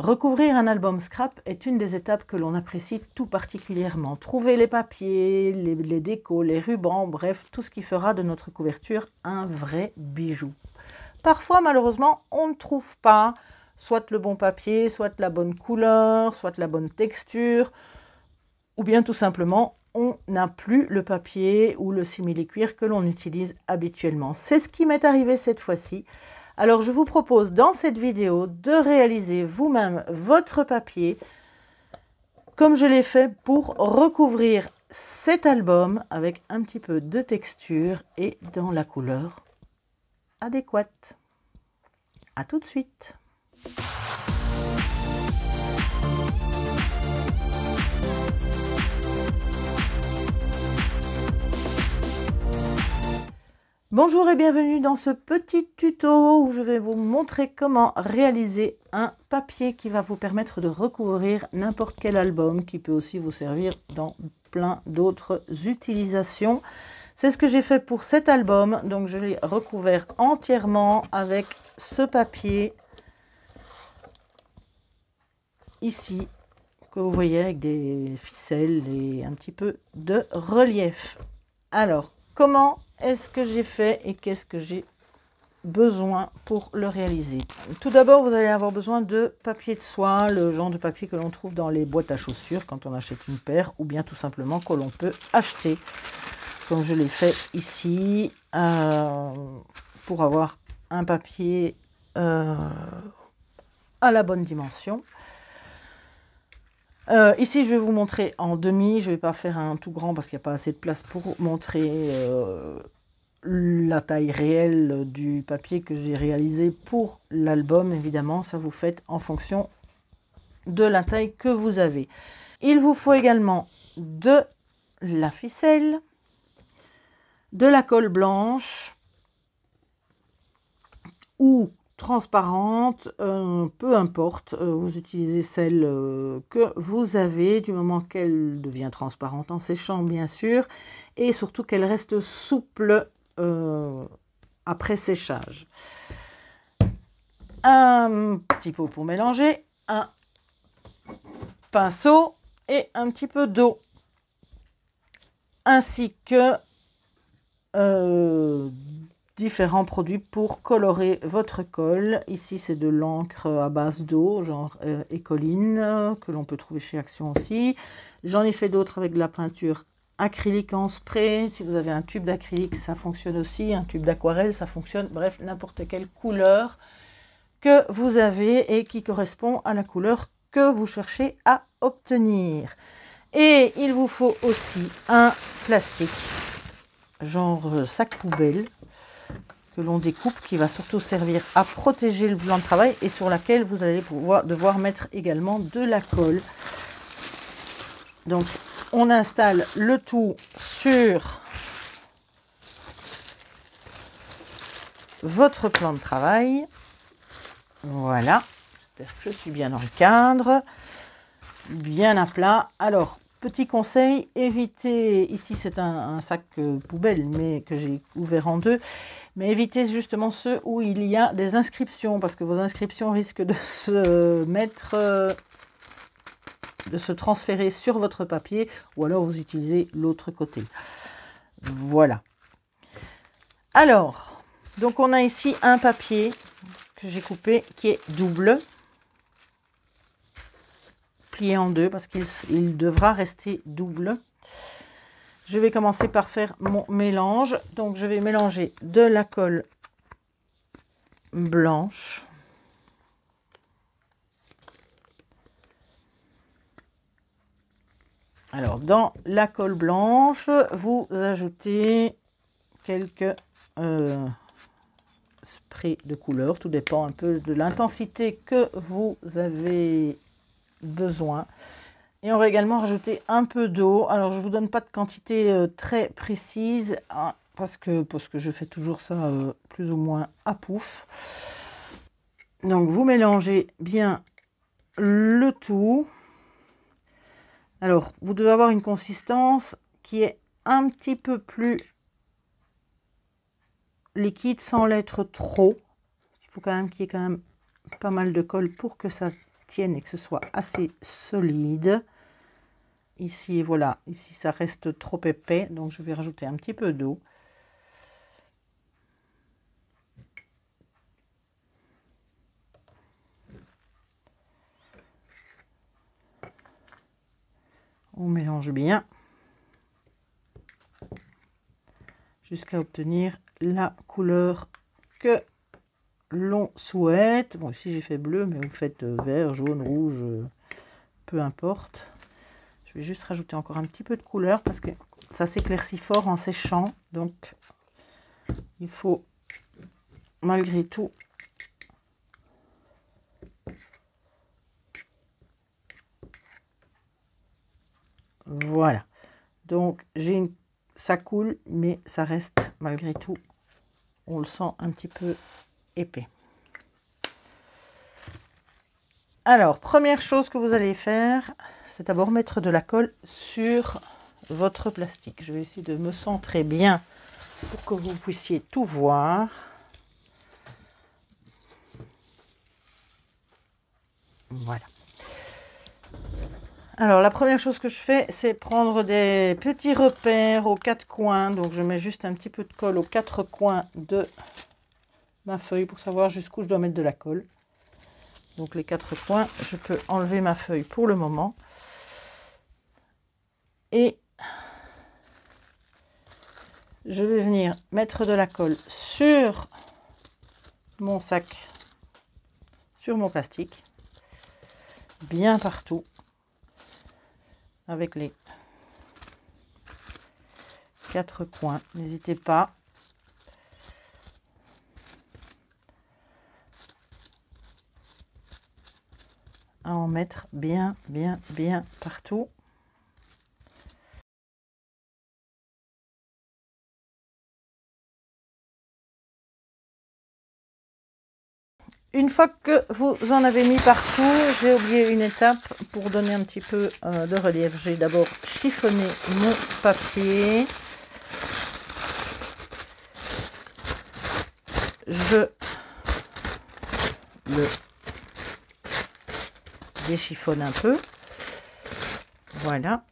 Recouvrir un album scrap est une des étapes que l'on apprécie tout particulièrement. Trouver les papiers, les décos, les rubans, bref, tout ce qui fera de notre couverture un vrai bijou. Parfois, malheureusement, on ne trouve pas soit le bon papier, soit la bonne couleur, soit la bonne texture, ou bien tout simplement, on n'a plus le papier ou le simili-cuir que l'on utilise habituellement. C'est ce qui m'est arrivé cette fois-ci. Alors, je vous propose dans cette vidéo de réaliser vous-même votre papier comme je l'ai fait pour recouvrir cet album avec un petit peu de texture et dans la couleur adéquate. À tout de suite. Bonjour et bienvenue dans ce petit tuto où je vais vous montrer comment réaliser un papier qui va vous permettre de recouvrir n'importe quel album, qui peut aussi vous servir dans plein d'autres utilisations. C'est ce que j'ai fait pour cet album, donc je l'ai recouvert entièrement avec ce papier ici, que vous voyez avec des ficelles et un petit peu de relief. Alors, comment est-ce que j'ai fait et qu'est-ce que j'ai besoin pour le réaliser? Tout d'abord, vous allez avoir besoin de papier de soie, le genre de papier que l'on trouve dans les boîtes à chaussures quand on achète une paire, ou bien tout simplement que l'on peut acheter, comme je l'ai fait ici, pour avoir un papier à la bonne dimension. Ici, je vais vous montrer en demi. Je ne vais pas faire un tout grand parce qu'il n'y a pas assez de place pour montrer la taille réelle du papier que j'ai réalisé pour l'album. Évidemment, ça vous fait en fonction de la taille que vous avez. Il vous faut également de la ficelle, de la colle blanche ou transparente, peu importe, vous utilisez celle que vous avez du moment qu'elle devient transparente en séchant bien sûr, et surtout qu'elle reste souple après séchage. Un petit pot pour mélanger, un pinceau et un petit peu d'eau, ainsi que différents produits pour colorer votre colle. Ici, c'est de l'encre à base d'eau, genre Écoline, que l'on peut trouver chez Action aussi. J'en ai fait d'autres avec de la peinture acrylique en spray. Si vous avez un tube d'acrylique, ça fonctionne aussi. Un tube d'aquarelle, ça fonctionne. Bref, n'importe quelle couleur que vous avez et qui correspond à la couleur que vous cherchez à obtenir. Et il vous faut aussi un plastique, genre sac poubelle, que l'on découpe, qui va surtout servir à protéger le blanc de travail et sur laquelle vous allez devoir mettre également de la colle. Donc, on installe le tout sur votre plan de travail. Voilà, j'espère que je suis bien dans le cadre, bien à plat. Alors, petit conseil, évitez, ici c'est un sac poubelle, mais que j'ai ouvert en deux, mais évitez justement ceux où il y a des inscriptions, parce que vos inscriptions risquent de se mettre, de se transférer sur votre papier, ou alors vous utilisez l'autre côté. Voilà. Alors, donc on a ici un papier que j'ai coupé qui est double, plié en deux parce qu'il devra rester double. Je vais commencer par faire mon mélange. Donc je vais mélanger de la colle blanche, alors dans la colle blanche vous ajoutez quelques sprays de couleur, tout dépend un peu de l'intensité que vous avez besoin. Et on va également rajouter un peu d'eau. Alors je ne vous donne pas de quantité très précise, hein, parce que je fais toujours ça plus ou moins à pouf. Donc vous mélangez bien le tout. Alors vous devez avoir une consistance qui est un petit peu plus liquide sans l'être trop. Il faut quand même qu'il y ait quand même pas mal de colle pour que ça tienne et que ce soit assez solide. Ici, voilà, ici ça reste trop épais, donc je vais rajouter un petit peu d'eau. On mélange bien jusqu'à obtenir la couleur que l'on souhaite. Bon, ici j'ai fait bleu, mais vous faites vert, jaune, rouge, peu importe. Je vais juste rajouter encore un petit peu de couleur parce que ça s'éclaircit fort en séchant. Donc, il faut malgré tout voilà. Donc, ça coule, mais ça reste malgré tout, on le sent un petit peu épais. Alors, première chose que vous allez faire, c'est d'abord mettre de la colle sur votre plastique. Je vais essayer de me centrer bien pour que vous puissiez tout voir. Voilà. Alors, la première chose que je fais, c'est prendre des petits repères aux quatre coins. Donc, je mets juste un petit peu de colle aux quatre coins de ma feuille pour savoir jusqu'où je dois mettre de la colle. Donc, les quatre coins, je peux enlever ma feuille pour le moment. Et je vais venir mettre de la colle sur mon sac, sur mon plastique, bien partout, avec les quatre coins. N'hésitez pas. À en mettre bien partout. Une fois que vous en avez mis partout, j'ai oublié une étape pour donner un petit peu de relief. J'ai d'abord chiffonné mon papier. Je le déchiffonne un peu. Voilà.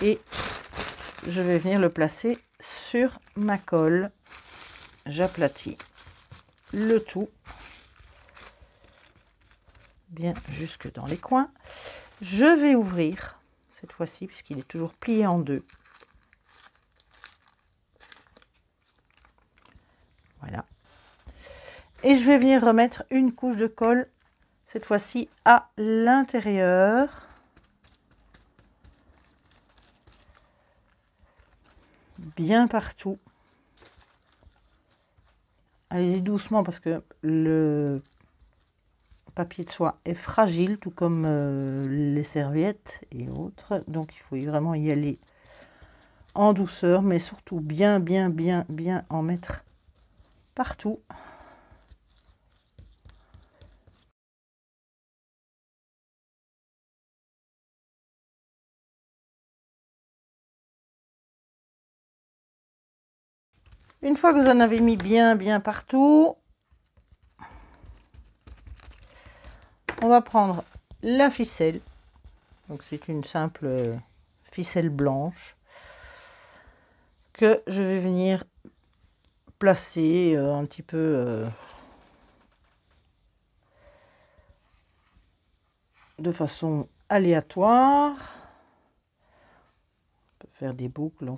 Et je vais venir le placer sur ma colle. J'aplatis le tout bien jusque dans les coins. Je vais ouvrir cette fois-ci puisqu'il est toujours plié en deux. Voilà. Et je vais venir remettre une couche de colle cette fois-ci à l'intérieur. Bien partout. Allez-y doucement parce que le papier de soie est fragile, tout comme les serviettes et autres. Donc il faut vraiment y aller en douceur, mais surtout bien en mettre partout. Une fois que vous en avez mis bien partout, on va prendre la ficelle. Donc c'est une simple ficelle blanche que je vais venir placer un petit peu de façon aléatoire. On peut faire des boucles,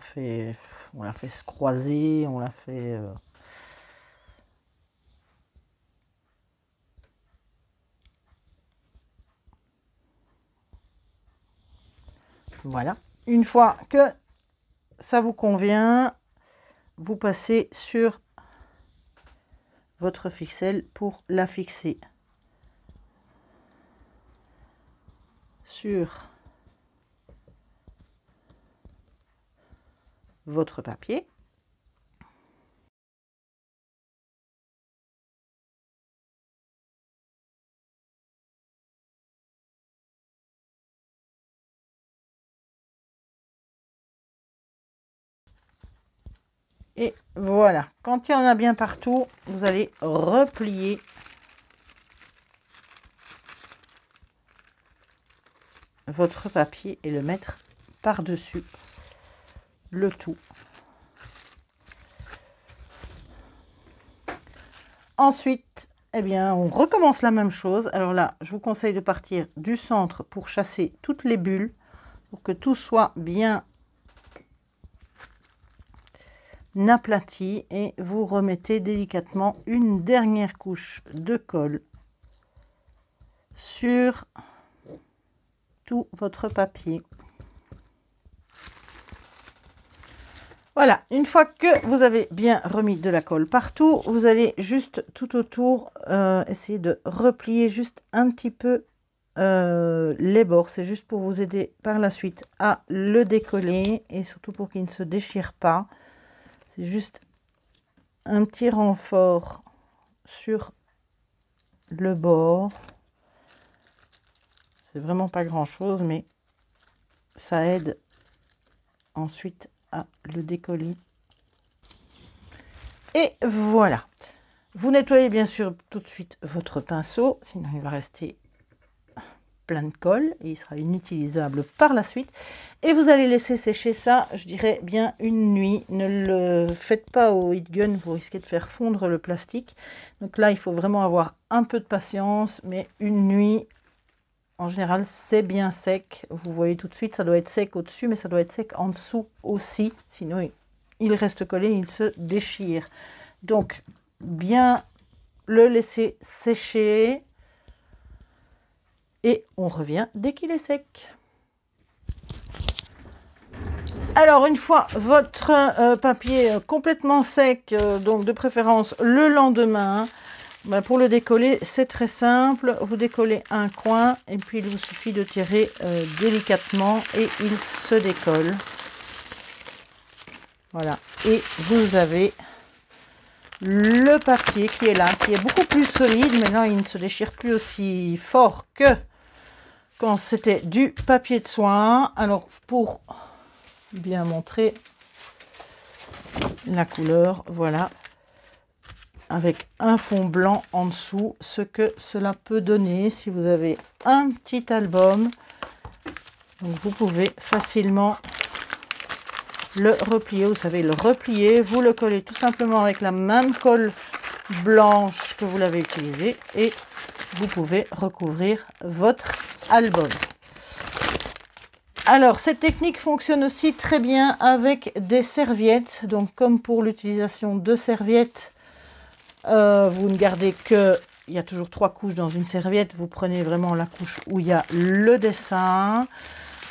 on la fait se croiser, on la fait voilà. Une fois que ça vous convient, vous passez sur votre ficelle pour la fixer sur votre papier. Et voilà, quand il y en a bien partout, vous allez replier votre papier et le mettre par-dessus le tout. Ensuite, eh bien, on recommence la même chose. Alors là, je vous conseille de partir du centre pour chasser toutes les bulles, pour que tout soit bien aplati, et vous remettez délicatement une dernière couche de colle sur tout votre papier. Voilà, une fois que vous avez bien remis de la colle partout, vous allez juste tout autour essayer de replier juste un petit peu les bords. C'est juste pour vous aider par la suite à le décoller et surtout pour qu'il ne se déchire pas. C'est juste un petit renfort sur le bord. C'est vraiment pas grand chose, mais ça aide ensuite à le décoller. Et voilà. Vous nettoyez bien sûr tout de suite votre pinceau, sinon il va rester plein de colle et il sera inutilisable par la suite. Et vous allez laisser sécher ça, je dirais bien une nuit. Ne le faites pas au heat gun, vous risquez de faire fondre le plastique. Donc là, il faut vraiment avoir un peu de patience, mais une nuit, en général, c'est bien sec. Vous voyez tout de suite, ça doit être sec au-dessus, mais ça doit être sec en dessous aussi. Sinon, il reste collé, il se déchire. Donc, bien le laisser sécher. Et on revient dès qu'il est sec. Alors, une fois votre papier complètement sec, donc de préférence le lendemain, ben pour le décoller, c'est très simple. Vous décollez un coin et puis il vous suffit de tirer délicatement et il se décolle. Voilà. Et vous avez le papier qui est là, qui est beaucoup plus solide. Maintenant, il ne se déchire plus aussi fort que quand c'était du papier de soin. Alors, pour bien montrer la couleur, voilà, avec un fond blanc en dessous, ce que cela peut donner si vous avez un petit album. Donc, vous pouvez facilement le replier. Vous savez le replier, vous le collez tout simplement avec la même colle blanche que vous l'avez utilisée et vous pouvez recouvrir votre album. Alors, cette technique fonctionne aussi très bien avec des serviettes. Donc, comme pour l'utilisation de serviettes, vous ne gardez que, il y a toujours 3 couches dans une serviette. Vous prenez vraiment la couche où il y a le dessin.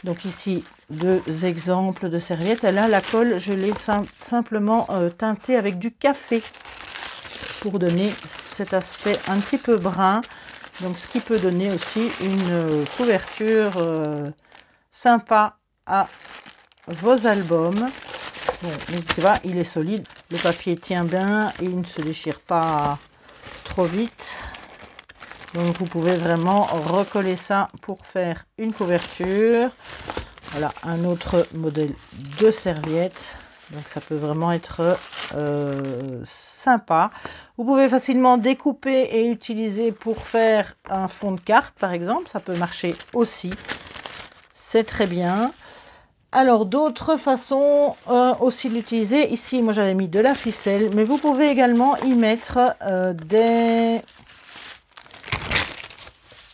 Donc ici, 2 exemples de serviettes. Et là, la colle, je l'ai simplement teintée avec du café pour donner cet aspect un petit peu brun. Donc, ce qui peut donner aussi une couverture sympa à vos albums. Bon, n'hésitez pas, il est solide. Le papier tient bien et il ne se déchire pas trop vite. Donc, vous pouvez vraiment recoller ça pour faire une couverture. Voilà, un autre modèle de serviette. Donc, ça peut vraiment être sympa. Vous pouvez facilement découper et utiliser pour faire un fond de carte, par exemple. Ça peut marcher aussi. C'est très bien. Alors, d'autres façons aussi de l'utiliser. Ici, moi, j'avais mis de la ficelle. Mais vous pouvez également y mettre des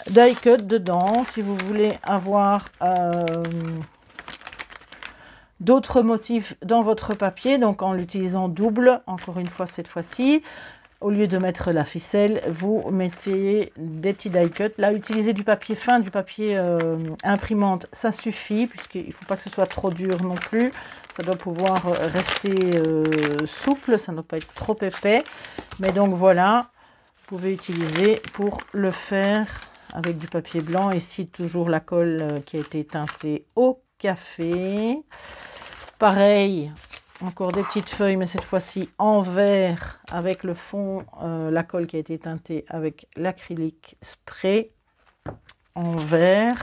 die cut dedans. Si vous voulez avoir d'autres motifs dans votre papier. Donc, en l'utilisant double, encore une fois, cette fois-ci. Au lieu de mettre la ficelle, vous mettez des petits die cut. Là, utilisez du papier fin, du papier imprimante, ça suffit, puisqu'il ne faut pas que ce soit trop dur non plus. Ça doit pouvoir rester souple, ça ne doit pas être trop épais. Mais donc voilà, vous pouvez utiliser pour le faire avec du papier blanc. Ici, toujours la colle qui a été teintée au café. Pareil. Encore des petites feuilles, mais cette fois-ci en vert avec le fond, la colle qui a été teintée avec l'acrylique spray en vert.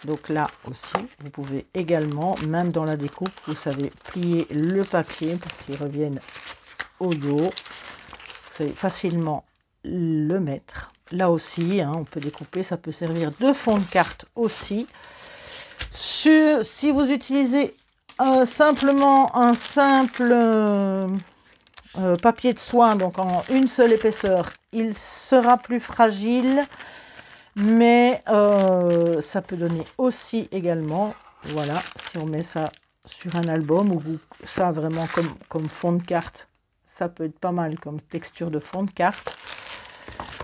Donc là aussi, vous pouvez également, même dans la découpe, vous savez plier le papier pour qu'il revienne au dos. Vous savez facilement le mettre. Là aussi, hein, on peut découper, ça peut servir de fond de carte aussi. Si vous utilisez simplement un simple papier de soie, donc en une seule épaisseur, il sera plus fragile, mais ça peut donner aussi également, voilà, si on met ça sur un album ou ça vraiment comme fond de carte, ça peut être pas mal comme texture de fond de carte.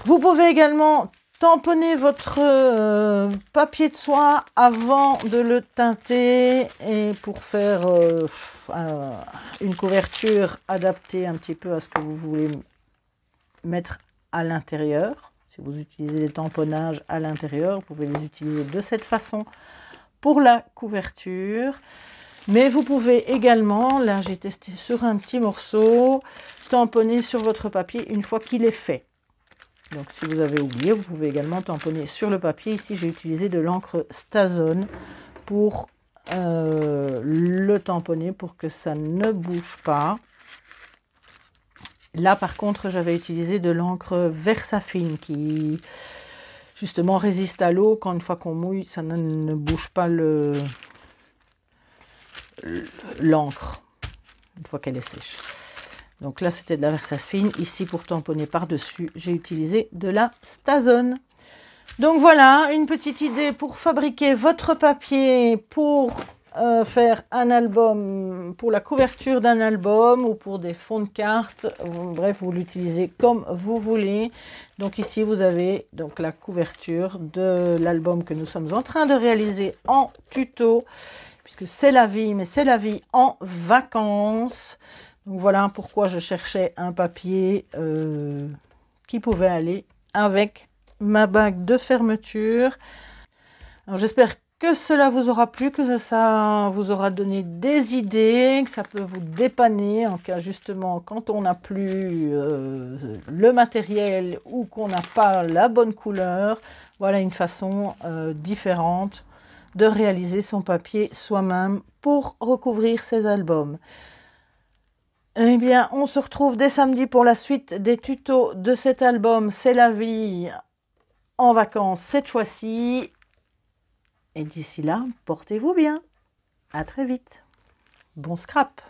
Vous pouvez également tamponner votre papier de soie avant de le teinter et pour faire une couverture adaptée un petit peu à ce que vous voulez mettre à l'intérieur. Si vous utilisez des tamponnages à l'intérieur, vous pouvez les utiliser de cette façon pour la couverture. Mais vous pouvez également, là j'ai testé sur un petit morceau, tamponner sur votre papier une fois qu'il est fait. Donc si vous avez oublié, vous pouvez également tamponner sur le papier. Ici j'ai utilisé de l'encre Stazone pour le tamponner pour que ça ne bouge pas. Là par contre j'avais utilisé de l'encre Versafine qui justement résiste à l'eau. Quand une fois qu'on mouille, ça ne bouge pas l'encre une fois qu'elle est sèche. Donc là, c'était de la Versafine. Ici, pour tamponner par-dessus, j'ai utilisé de la Stazone. Donc voilà, une petite idée pour fabriquer votre papier pour faire un album, pour la couverture d'un album ou pour des fonds de cartes. Bref, vous l'utilisez comme vous voulez. Donc ici, vous avez donc la couverture de l'album que nous sommes en train de réaliser en tuto, puisque c'est la vie, mais c'est la vie en vacances. Donc voilà pourquoi je cherchais un papier qui pouvait aller avec ma bague de fermeture. Alors j'espère que cela vous aura plu, que ça vous aura donné des idées, que ça peut vous dépanner en cas justement quand on n'a plus le matériel ou qu'on n'a pas la bonne couleur. Voilà une façon différente de réaliser son papier soi-même pour recouvrir ses albums. Eh bien, on se retrouve dès samedi pour la suite des tutos de cet album C'est la vie en vacances cette fois-ci. Et d'ici là, portez-vous bien. À très vite. Bon scrap!